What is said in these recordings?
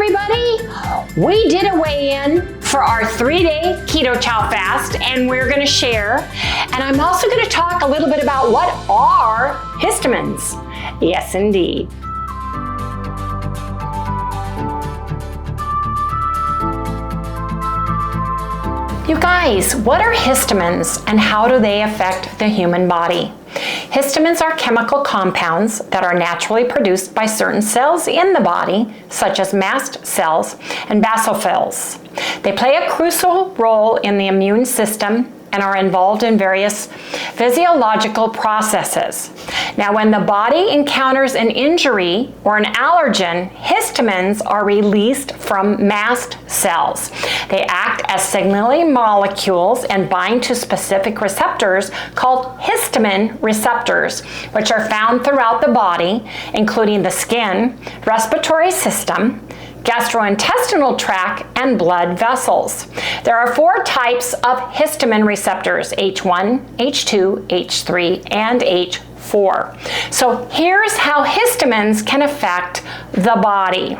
everybody! We did a weigh-in for our 3-day Keto Chow fast, and we're going to share. And I'm also going to talk a little bit about what are histamines. Yes, indeed. You guys, what are histamines and how do they affect the human body? Histamines are chemical compounds that are naturally produced by certain cells in the body, such as mast cells and basophils. They play a crucial role in the immune system and are involved in various physiological processes. Now, when the body encounters an injury or an allergen, histamines are released from mast cells. They act as signaling molecules and bind to specific receptors called histamine receptors, which are found throughout the body, including the skin, respiratory system, gastrointestinal tract, and blood vessels. There are 4 types of histamine receptors: H1, H2, H3, and H4. So here's how histamines can affect the body.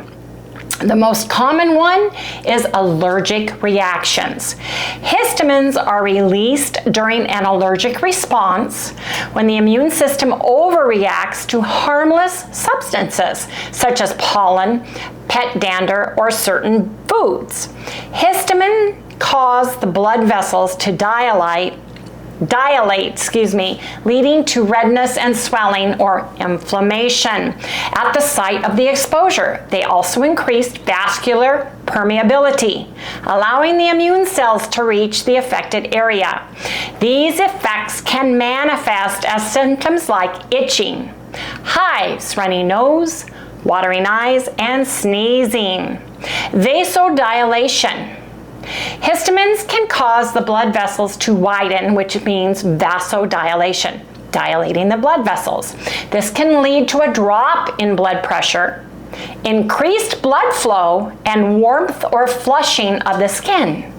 The most common one is allergic reactions. Histamines are released during an allergic response when the immune system overreacts to harmless substances such as pollen, pet dander, or certain foods. Histamine cause the blood vessels to dilate, leading to redness and swelling or inflammation at the site of the exposure. They also increase vascular permeability, allowing the immune cells to reach the affected area. These effects can manifest as symptoms like itching, hives, runny nose, watering eyes, and sneezing. Vasodilation. Histamines can cause the blood vessels to widen, which means vasodilation, dilating the blood vessels. This can lead to a drop in blood pressure, increased blood flow, and warmth or flushing of the skin.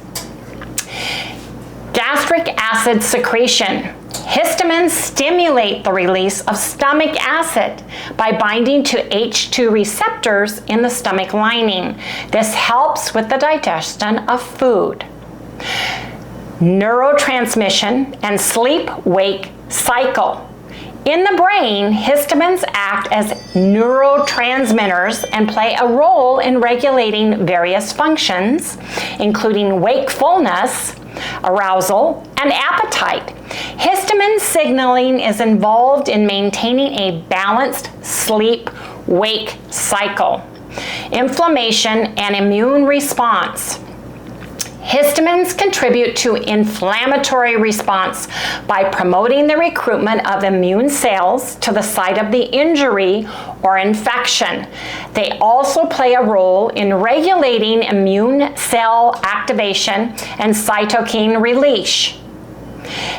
Gastric acid secretion. Histamines stimulate the release of stomach acid by binding to H2 receptors in the stomach lining. This helps with the digestion of food. Neurotransmission and sleep-wake cycle. In the brain, histamines act as neurotransmitters and play a role in regulating various functions, including wakefulness, arousal, and appetite. Histamine signaling is involved in maintaining a balanced sleep-wake cycle, inflammation, and immune response. Histamines contribute to inflammatory response by promoting the recruitment of immune cells to the site of the injury or infection. They also play a role in regulating immune cell activation and cytokine release.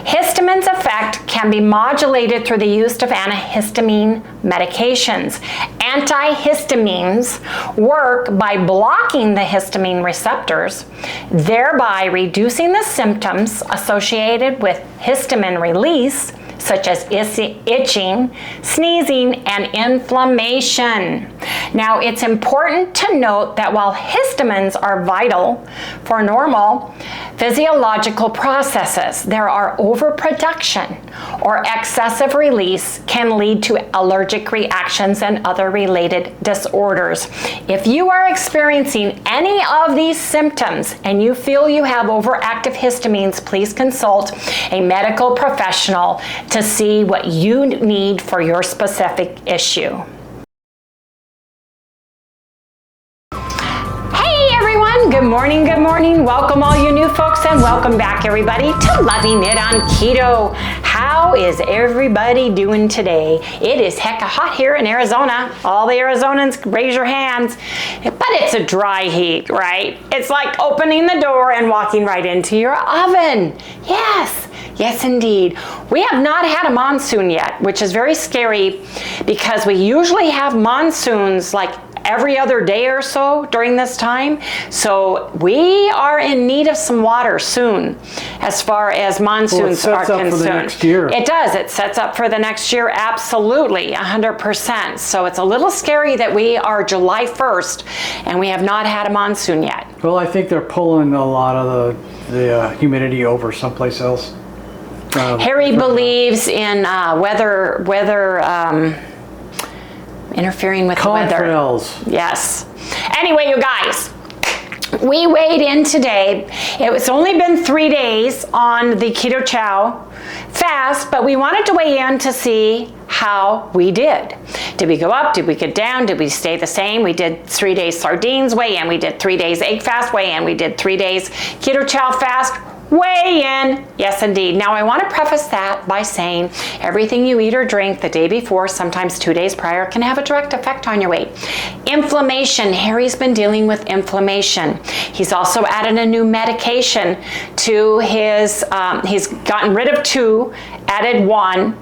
Histamine's effect can be modulated through the use of antihistamine medications. Antihistamines work by blocking the histamine receptors, thereby reducing the symptoms associated with histamine release, such as itching, sneezing, and inflammation. Now, it's important to note that while histamines are vital for normal physiological processes, there are overproduction or excessive release can lead to allergic reactions and other related disorders. If you are experiencing any of these symptoms and you feel you have overactive histamines, please consult a medical professional to see what you need for your specific issue. Good morning, good morning. Welcome all you new folks and welcome back everybody to Loving It on Keto. How is everybody doing today? It is hecka hot here in Arizona. All the Arizonans, raise your hands. But it's a dry heat, right? It's like opening the door and walking right into your oven. Yes. Yes, indeed. We have not had a monsoon yet, which is very scary because we usually have monsoons like every other day or so during this time. So we are in need of some water soon as far as monsoons are concerned. For the next year. It does. It sets up for the next year, absolutely, 100%. So it's a little scary that we are July 1st and we have not had a monsoon yet. Well, I think they're pulling a lot of the humidity over someplace else. Harry believes in weather interfering with the weather. Yes. Anyway, you guys, we weighed in today. It's only been 3 days on the Keto Chow fast, but we wanted to weigh in to see how we did. Did we go up? Did we get down? Did we stay the same? We did 3 days sardines weigh in. We did 3 days egg fast weigh in. We did 3 days Keto Chow fast weigh in. Yes, indeed. Now, I want to preface that by saying everything you eat or drink the day before, sometimes 2 days prior, can have a direct effect on your weight. Inflammation. Harry's been dealing with inflammation. He's also added a new medication to his, he's gotten rid of 2, added 1,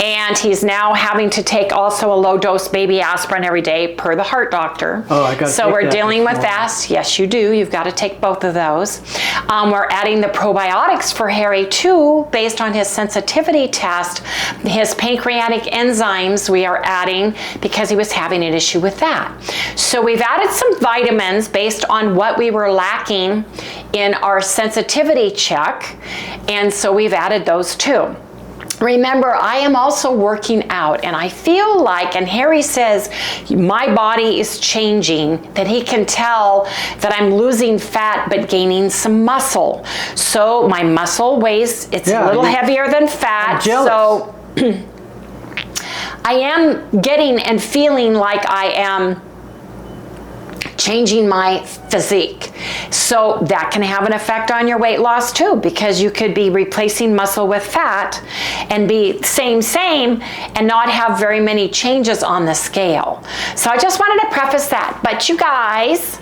and he's now having to take also a low-dose baby aspirin every day per the heart doctor. Oh, I got to So we're dealing with that. Yes, you do. You've got to take both of those. We're adding the probiotics for Harry too, based on his sensitivity test. His pancreatic enzymes we are adding because he was having an issue with that. So we've added some vitamins based on what we were lacking in our sensitivity check, and so we've added those too. Remember, I am also working out, and I feel like, and Harry says, my body is changing, that he can tell that I'm losing fat but gaining some muscle. So my muscle weighs, it's a little heavier than fat. So I am getting and feeling like I am changing my physique. So that can have an effect on your weight loss too, because you could be replacing muscle with fat and be same and not have very many changes on the scale. So I just wanted to preface that. But you guys,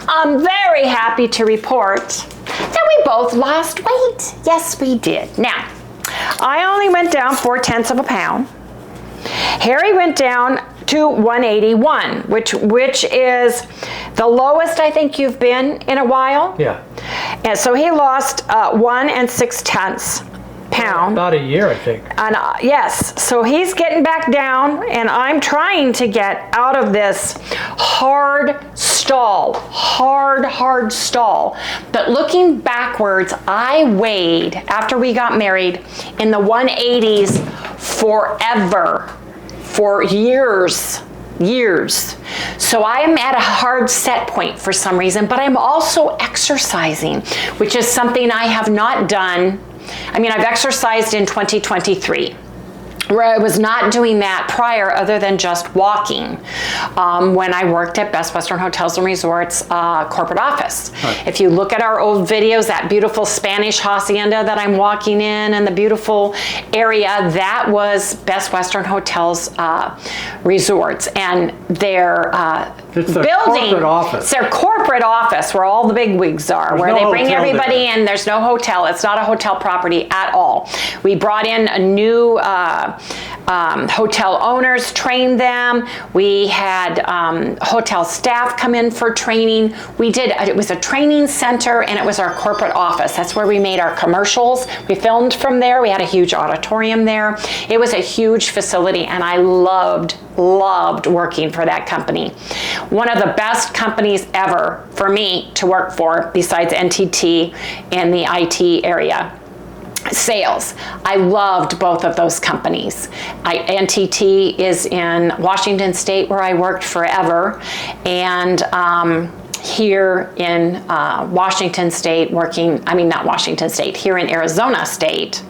I'm very happy to report that we both lost weight. Yes, we did. Now, I only went down 4/10 of a pound. Harry went down to 181, which is the lowest I think you've been in a while. Yeah. And so he lost 1 6/10 pounds. About a year, I think. And yes, so he's getting back down, and I'm trying to get out of this hard stall. But looking backwards, I weighed, after we got married, in the 180s forever. For years. So I am at a hard set point for some reason, but I'm also exercising, which is something I have not done. I mean, I've exercised in 2023. where I was not doing that prior other than just walking when I worked at Best Western Hotels and Resorts corporate office. Right. If you look at our old videos, that beautiful Spanish hacienda that I'm walking in and the beautiful area, that was Best Western Hotels Resorts, and their building, corporate office. It's their corporate office where all the bigwigs are, where they bring everybody in. There's no hotel. It's not a hotel property at all. We brought in a new hotel owners, trained them. We had hotel staff come in for training. It was a training center, and it was our corporate office. That's where we made our commercials. We filmed from there. We had a huge auditorium there. It was a huge facility, and I loved working for that company. One of the best companies ever for me to work for, besides NTT in the IT area. Sales. I loved both of those companies. NTT is in Washington State, where I worked forever, and here in Washington State here in Arizona State,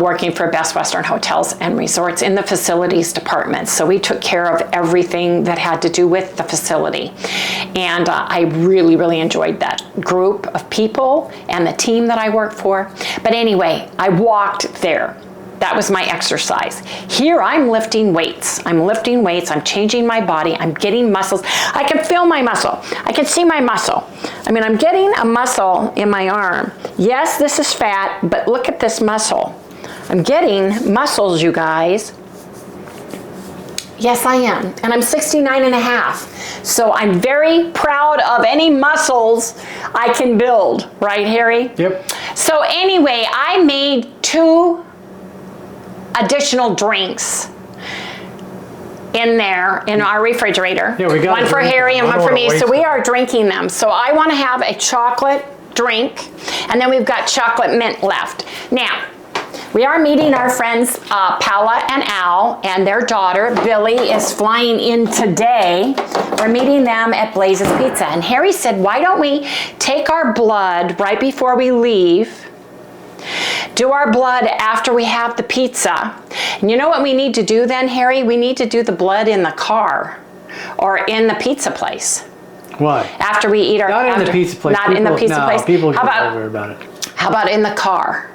working for Best Western Hotels and Resorts in the facilities department. So we took care of everything that had to do with the facility. And I really, really enjoyed that group of people and the team that I worked for. But anyway, I walked there. That was my exercise. Here I'm lifting weights. I'm changing my body. I'm getting muscles. I can feel my muscle. I can see my muscle. I mean, I'm getting a muscle in my arm. Yes, this is fat, but look at this muscle. I'm getting muscles, you guys. Yes, I am. And I'm 69 and a half. So I'm very proud of any muscles I can build. Right, Harry? Yep. So anyway, I made 2 additional drinks in there in our refrigerator. Yeah, we got one for Harry and one for me. So we them. are drinking them. So I want to have a chocolate drink, and then we've got chocolate mint left. Now, we are meeting our friends Paula and Al, and their daughter Billy is flying in today. We're meeting them at Blaze's Pizza, and Harry said, why don't we take our blood right before we leave, do our blood after we have the pizza. And you know what we need to do then, Harry? We need to do the blood in the car or in the pizza place. Why? After we eat our... Not in the pizza place. Not in the pizza place. People get over about it. How about in the car?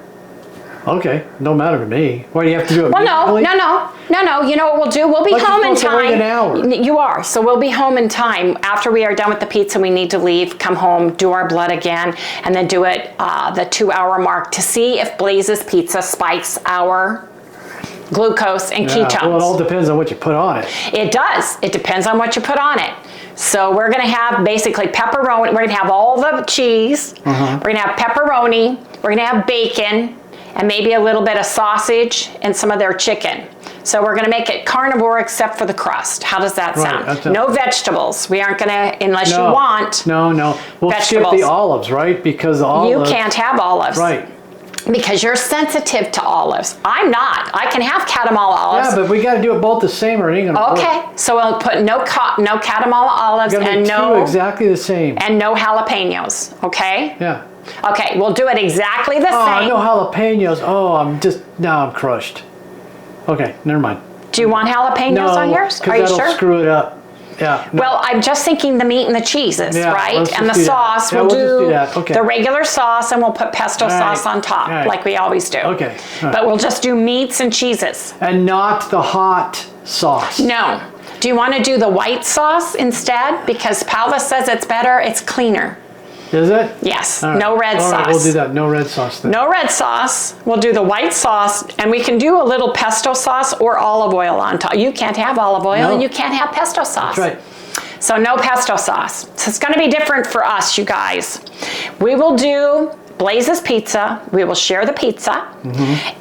Okay, don't matter to me. Why do you have to do it? Well, no. You know what we'll do? We'll be home in time. Wait an hour. You are. So we'll be home in time. After we are done with the pizza, we need to leave, come home, do our blood again, and then do it the 2-hour mark to see if Blaze's Pizza spikes our glucose and ketones. Well, it all depends on what you put on it. It does. It depends on what you put on it. So we're going to have basically pepperoni. We're going to have all the cheese. We're going to have pepperoni. We're going to have bacon. And maybe a little bit of sausage and some of their chicken. So we're gonna make it carnivore except for the crust. How does that sound? No vegetables. We aren't gonna, unless you want No. We'll skip the olives, right? Because the olives. You can't have olives. Right. Because you're sensitive to olives. I'm not. I can have catamount olives. Yeah, but we gotta do it both the same or it ain't gonna work. Okay, so we'll put no catamount olives and no exactly the same. And no jalapenos, okay? Yeah. Okay, we'll do it exactly the same. No jalapenos. Oh, I'm crushed. Okay, never mind. Do you want jalapenos on yours? Are you that'll sure? Screw it up. Yeah. No. Well, I'm just thinking the meat and the cheeses, right? And the do sauce. We'll do that. Okay. The regular sauce, and we'll put pesto sauce on top, like we always do. Okay. But we'll just do meats and cheeses. And not the hot sauce. No. Do you want to do the white sauce instead? Because Paula says it's better, it's cleaner. Is it? Yes, no red sauce. All right, we'll do that. No red sauce then. No red sauce. We'll do the white sauce, and we can do a little pesto sauce or olive oil on top. You can't have olive oil, and you can't have pesto sauce. That's right. So no pesto sauce. So it's going to be different for us, you guys. We will do Blaze's Pizza. We will share the pizza,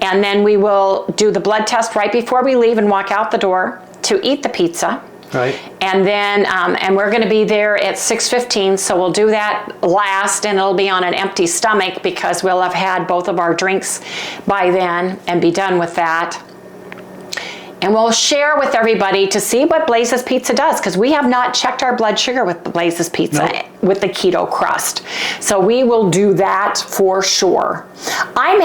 and then we will do the blood test right before we leave and walk out the door to eat the pizza. Right. And then, and we're going to be there at 6:15, so we'll do that last, and it'll be on an empty stomach because we'll have had both of our drinks by then and be done with that. And we'll share with everybody to see what Blaze's Pizza does, because we have not checked our blood sugar with Blaze's Pizza with the keto crust. So we will do that for sure. I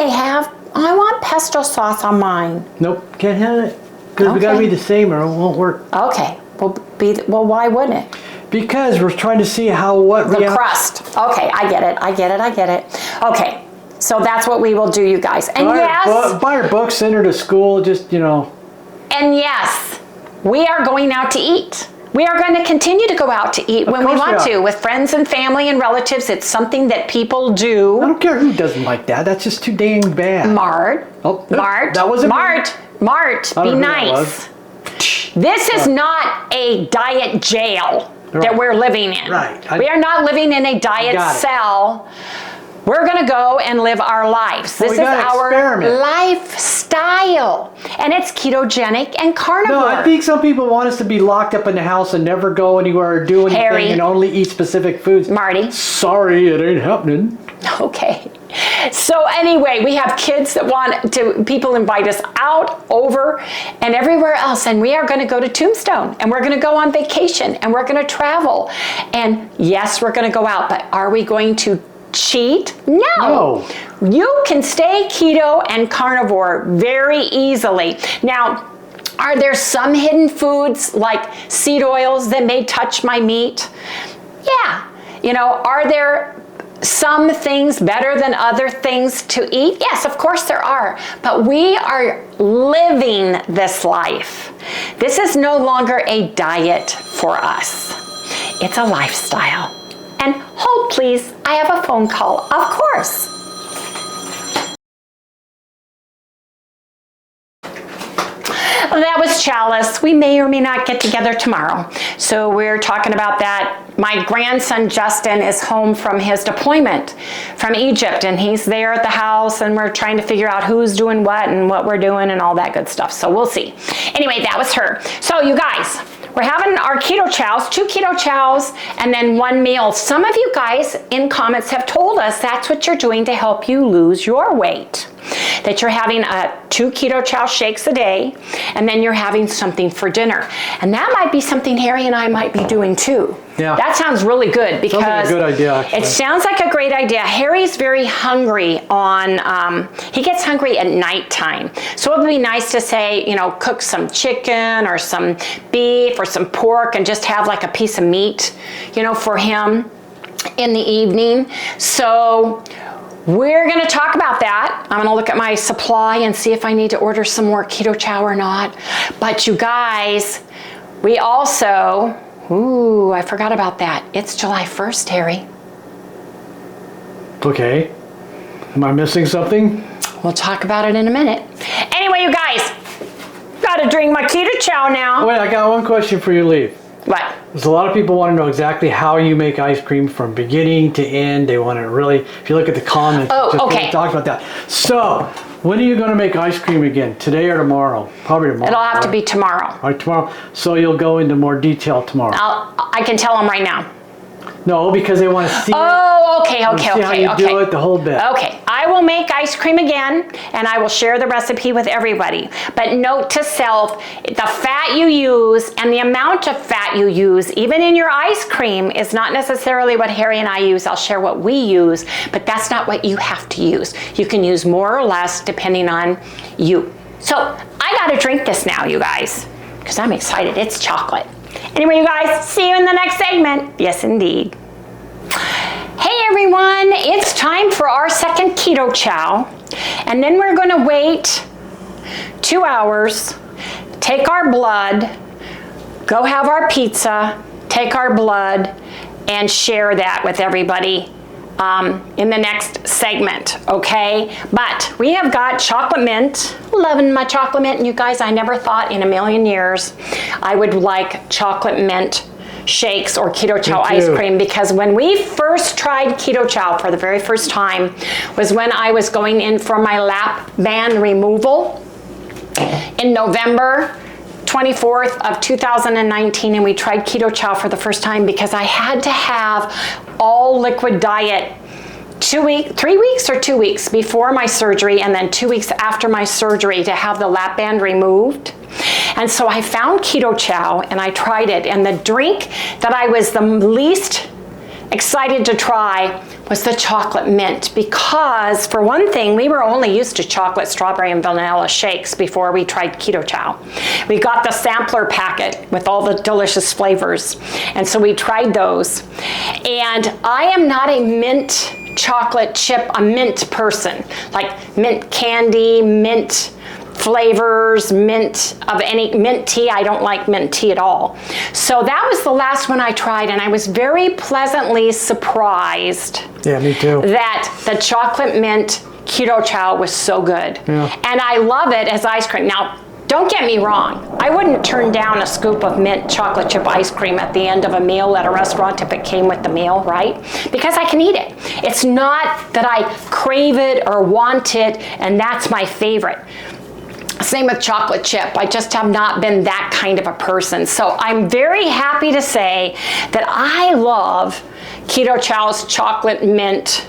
want pesto sauce on mine. Nope, can't have it. Because we gotta be the same or it won't work. Okay. Well, why wouldn't it? Because we're trying to see the crust. Okay, I get it. Okay, so that's what we will do, you guys. And buy her books, send her to school, just, And yes, we are going out to eat. We are going to continue to go out to eat when we want to, with friends and family and relatives. It's something that people do. I don't care who doesn't like that. That's just too dang bad. Mart, that wasn't Mart, be nice. This is not a diet jail that we're living in. Right. We are not living in a diet cell. We're going to go and live our lives. This is our lifestyle. And it's ketogenic and carnivore. No, I think some people want us to be locked up in the house and never go anywhere or do anything and only eat specific foods. Marty. Sorry, it ain't happening. Okay. So anyway, we have kids that want to, people invite us out, over, and everywhere else. And we are going to go to Tombstone, and we're going to go on vacation, and we're going to travel. And yes, we're going to go out, but are we going to cheat? No. You can stay keto and carnivore very easily. Now, are there some hidden foods like seed oils that may touch my meat? Yeah. Are there some things better than other things to eat? Yes, of course there are. But we are living this life. This is no longer a diet for us. It's a lifestyle. And hold please, I have a phone call. Of course. That was Chalice, we may or may not get together tomorrow. So we're talking about that. My grandson Justin is home from his deployment from Egypt, and he's there at the house, and we're trying to figure out who's doing what and what we're doing and all that good stuff. So we'll see. Anyway, that was her. So you guys, we're having our keto chows, 2 keto chows, and then 1 meal. Some of you guys in comments have told us that's what you're doing to help you lose your weight. That you're having 2 keto chow shakes a day, and then you're having something for dinner. And that might be something Harry and I might be doing too. Yeah. That sounds really good because sounds like a good idea, actually. It sounds like a great idea. Harry's very hungry on, he gets hungry at nighttime. So it would be nice to say, you know, cook some chicken or some beef or some pork and just have like a piece of meat, you know, for him in the evening. So we're gonna talk about that. I'm gonna look at my supply and see if I need to order some more keto chow or not. But you guys, we also, ooh, I forgot about that. It's July 1st, Harry. Okay. Am I missing something? We'll talk about it in a minute. Anyway, you guys, gotta drink my keto chow now. Wait, I got one question for you, Lee. What? There's a lot of people want to know exactly how you make ice cream from beginning to end. They want to really, if you look at the comments, okay. Talk about that. So, when are you going to make ice cream again? Today or tomorrow? Probably tomorrow. It'll have to be tomorrow. All right, tomorrow. So you'll go into more detail tomorrow. I can tell them right now. No, because they want to see Oh, okay. see how you do it, the whole bit. Okay, I will make ice cream again, and I will share the recipe with everybody. But note to self, the fat you use and the amount of fat you use, even in your ice cream, is not necessarily what Harry and I use. I'll share what we use, but that's not what you have to use. You can use more or less depending on you. So I gotta drink this now, you guys, because I'm excited. It's chocolate. Anyway, you guys, see you in the next segment. Yes, indeed. Hey everyone, it's time for our second keto chow. And then we're gonna wait 2 hours, take our blood, go have our pizza, take our blood, and share that with everybody in the next segment, okay? But we have got chocolate mint. Loving my chocolate mint. And you guys, I never thought in a million years I would like chocolate mint shakes or keto chow ice cream, because when we first tried keto chow for the very first time was when I was going in for my lap band removal in November 24th of 2019, and we tried keto chow for the first time because I had to have all liquid diet 3 weeks or 2 weeks before my surgery, and then 2 weeks after my surgery to have the lap band removed. And so I found keto chow and I tried it, and the drink that I was the least excited to try was the chocolate mint, because for one thing, we were only used to chocolate, strawberry, and vanilla shakes before we tried keto chow. We got the sampler packet with all the delicious flavors, and so we tried those. And I am not a mint chocolate chip, a mint person, like mint candy, mint flavors, mint of any mint tea. I don't like mint tea at all. So that was the last one I tried, and I was very pleasantly surprised. Yeah, me too. That the chocolate mint keto chow was so good. Yeah. And I love it as ice cream. Now, don't get me wrong. I wouldn't turn down a scoop of mint chocolate chip ice cream at the end of a meal at a restaurant if it came with the meal, right? Because I can eat it. It's not that I crave it or want it, and that's my favorite. Same with chocolate chip. I just have not been that kind of a person. So I'm very happy to say that I love Keto Chow's chocolate mint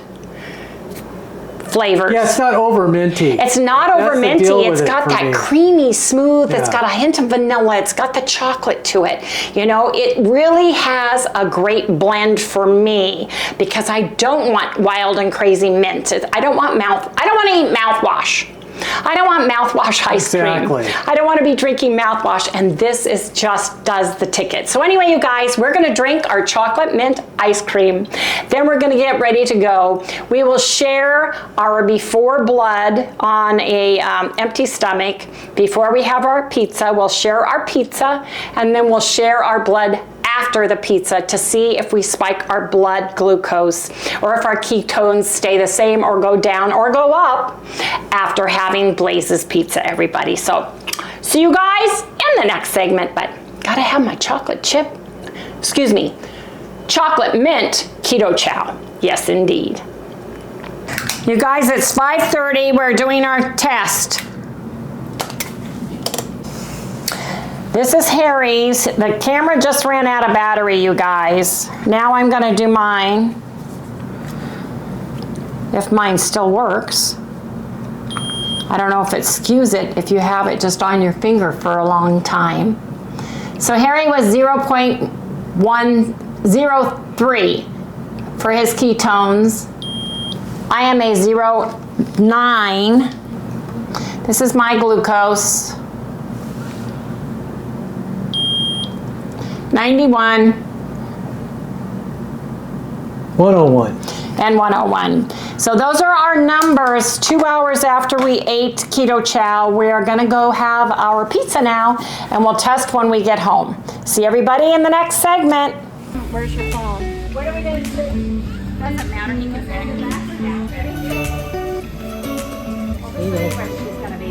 flavors. Yeah, it's not over minty. It's not over minty. It's got that creamy smooth. Yeah. It's got a hint of vanilla. It's got the chocolate to it. You know, it really has a great blend for me, because I don't want wild and crazy mint. I don't want to eat mouthwash. I don't want mouthwash ice cream. Exactly. I don't want to be drinking mouthwash, and this is just does the ticket. So anyway, you guys, we're going to drink our chocolate mint ice cream. Then we're going to get ready to go. We will share our before blood on a empty stomach. Before we have our pizza, we'll share our pizza, and then we'll share our blood after the pizza to see if we spike our blood glucose, or if our ketones stay the same or go down or go up after having Blaze's pizza, everybody. So See you guys in the next segment, but gotta have my chocolate chip, chocolate mint keto chow. Yes, indeed. You guys, it's 5:30. We're doing our test. This is Harry's. The camera just ran out of battery, you guys. Now I'm gonna do mine. If mine still works. I don't know if it skews it if you have it just on your finger for a long time. So Harry was 0.103 for his ketones. I am a 0.9. This is my glucose. 91. 101. And 101. So those are our numbers 2 hours after we ate keto chow. We are gonna go have our pizza now, and we'll test when we get home. See everybody in the next segment. Where's your phone? What are we gonna do? Doesn't matter, you can send it back or down. Well, this is where she's gonna be.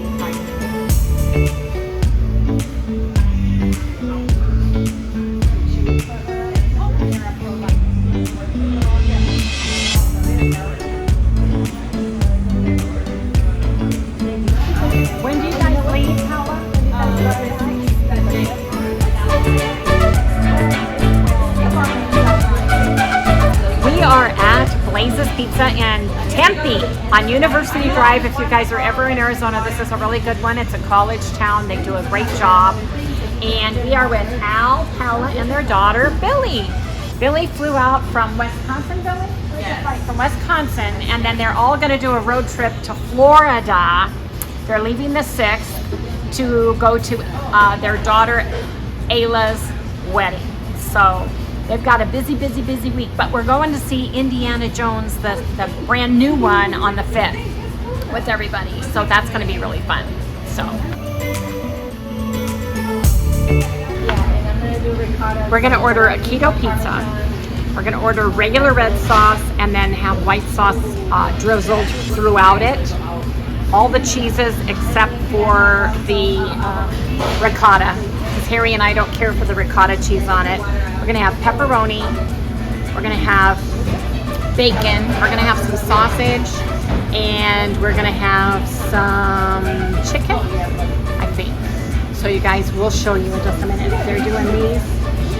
When do you guys leave, Paula? We are at Blaze's Pizza in Tempe on University Drive. If you guys are ever in Arizona, this is a really good one. It's a college town. They do a great job. And we are with Al, Paula, and their daughter, Billy. Billy flew out from Wisconsin, Billy? Yes. Right, from Wisconsin, and then they're all going to do a road trip to Florida. They're leaving the 6th to go to their daughter Ayla's wedding. So they've got a busy week, but we're going to see Indiana Jones, the brand new one, on the 5th with everybody. So that's going to be really fun. So we're going to order a keto pizza. We're going to order regular red sauce and then have white sauce drizzled throughout it. All the cheeses except for the ricotta, because Harry and I don't care for the ricotta cheese on it. We're going to have pepperoni. We're going to have bacon. We're going to have some sausage. And we're going to have some chicken, I think. So you guys, we'll show you in just a minute. They're doing these.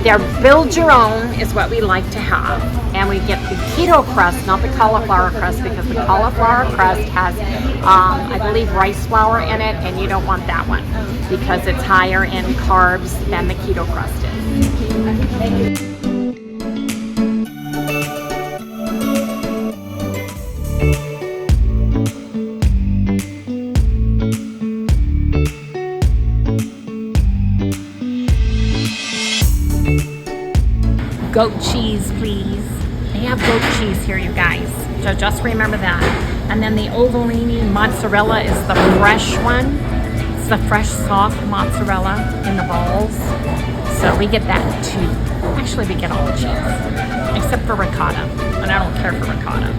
They're build your own is what we like to have. And we get the keto crust, not the cauliflower crust, because the cauliflower crust has, I believe, rice flour in it, and you don't want that one because it's higher in carbs than the keto crust is. Goat cheese, please. They have goat cheese here, you guys. So just remember that. And then the Ovalini mozzarella is the fresh one. It's the fresh, soft mozzarella in the balls. So we get that too. Actually, we get all the cheese, except for ricotta. And I don't care for ricotta.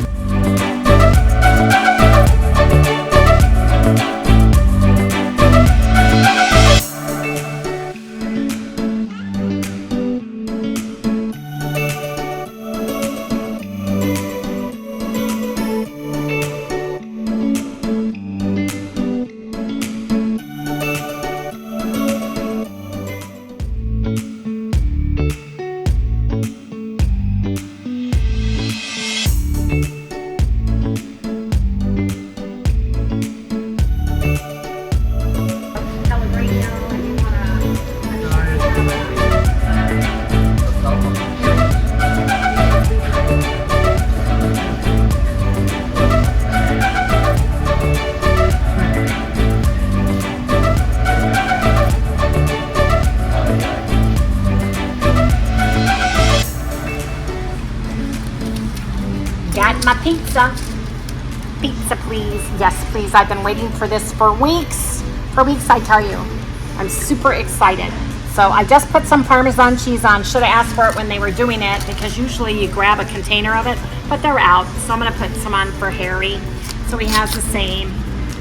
My pizza. Pizza, please. Yes, please. I've been waiting for this for weeks. For weeks, I tell you. I'm super excited. So I just put some Parmesan cheese on. Should have asked for it when they were doing it, because usually you grab a container of it, but they're out. So I'm going to put some on for Harry, so he has the same.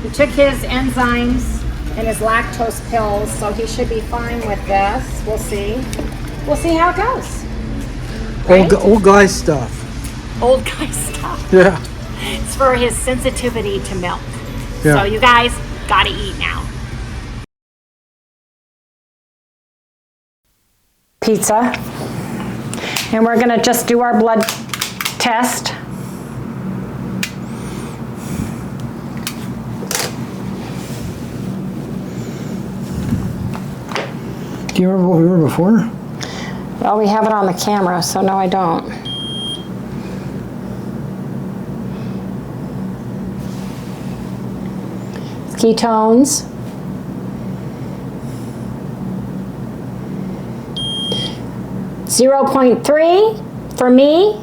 We took his enzymes and his lactose pills, so he should be fine with this. We'll see. We'll see how it goes. Right? Old guy stuff. Old guy stuff. Yeah. It's for his sensitivity to milk. Yeah. So you guys gotta eat now. Pizza. And we're gonna just do our blood test. Do you remember what we were before? Well, we have it on the camera, so no, I don't. Ketones. .3 for me.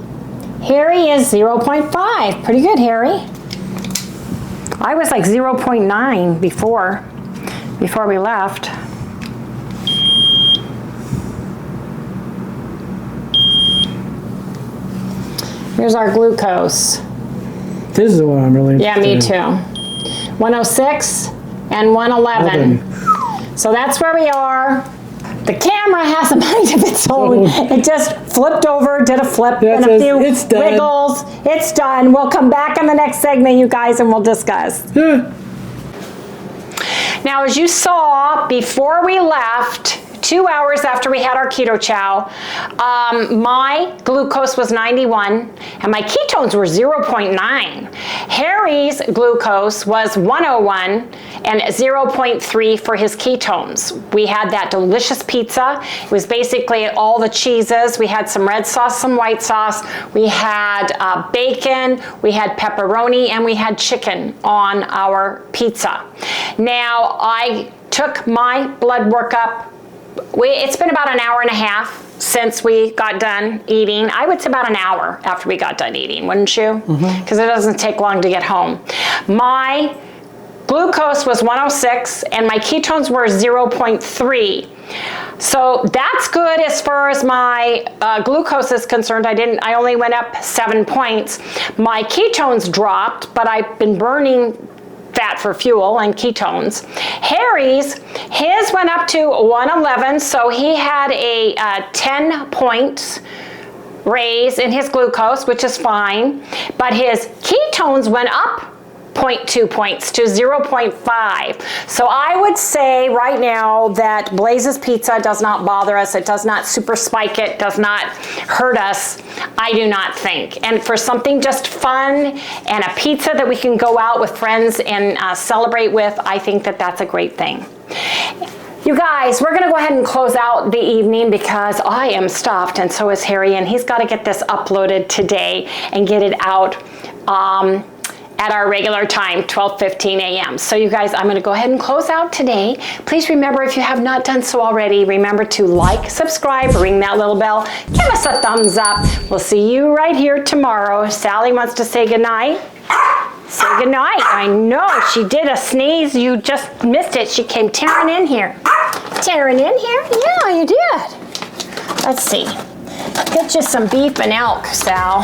Harry is 0.5. Pretty good, Harry. I was like 0.9 before we left. Here's our glucose. This is the one I'm really interested Yeah, me in. too. 106 and 111. So that's where we are. The camera has a mind of its own. It just flipped over, did a flip, and a few wiggles. It's done. We'll come back in the next segment, you guys, and we'll discuss. Now, as you saw before we left, 2 hours after we had our keto chow, my glucose was 91 and my ketones were 0.9. Harry's glucose was 101 and 0.3 for his ketones. We had that delicious pizza. It was basically all the cheeses. We had some red sauce, some white sauce. We had bacon, we had pepperoni, and we had chicken on our pizza. Now, I took my blood workup. It's been about an hour and a half since we got done eating. I would say about an hour after we got done eating, wouldn't you? Because it doesn't take long to get home. My glucose was 106 and my ketones were 0.3. So that's good as far as my glucose is concerned. I only went up 7 points. My ketones dropped, but I've been burning fat for fuel and ketones. Harry's, his went up to 111, so he had a 10 points raise in his glucose, which is fine, but his ketones went up 0.2 points to 0.5. So I would say right now that Blaze's Pizza does not bother us. It does not super spike it, does not hurt us, I do not think. And for something just fun and a pizza that we can go out with friends and celebrate with, I think that that's a great thing. You guys, we're gonna go ahead and close out the evening because I am stuffed and so is Harry, and he's gotta get this uploaded today and get it out at our regular time, 12:15 a.m. So you guys, I'm gonna go ahead and close out today. Please remember, if you have not done so already, remember to like, subscribe, ring that little bell, give us a thumbs up. We'll see you right here tomorrow. Sally wants to say goodnight. Say goodnight. I know, she did a sneeze. You just missed it. She came tearing in here. Tearing in here? Yeah, you did. Let's see. Get you some beef and elk, Sal.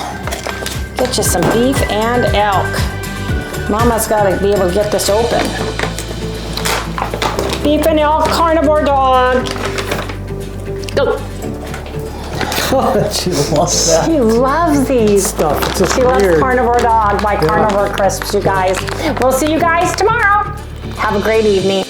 Get you some beef and elk. Mama's got to be able to get this open. Beef and elk carnivore dog. Go. She loves that. She loves these. Stuff. It's just she weird. loves Carnivore Dog by Carnivore Crisps, you guys. We'll see you guys tomorrow. Have a great evening.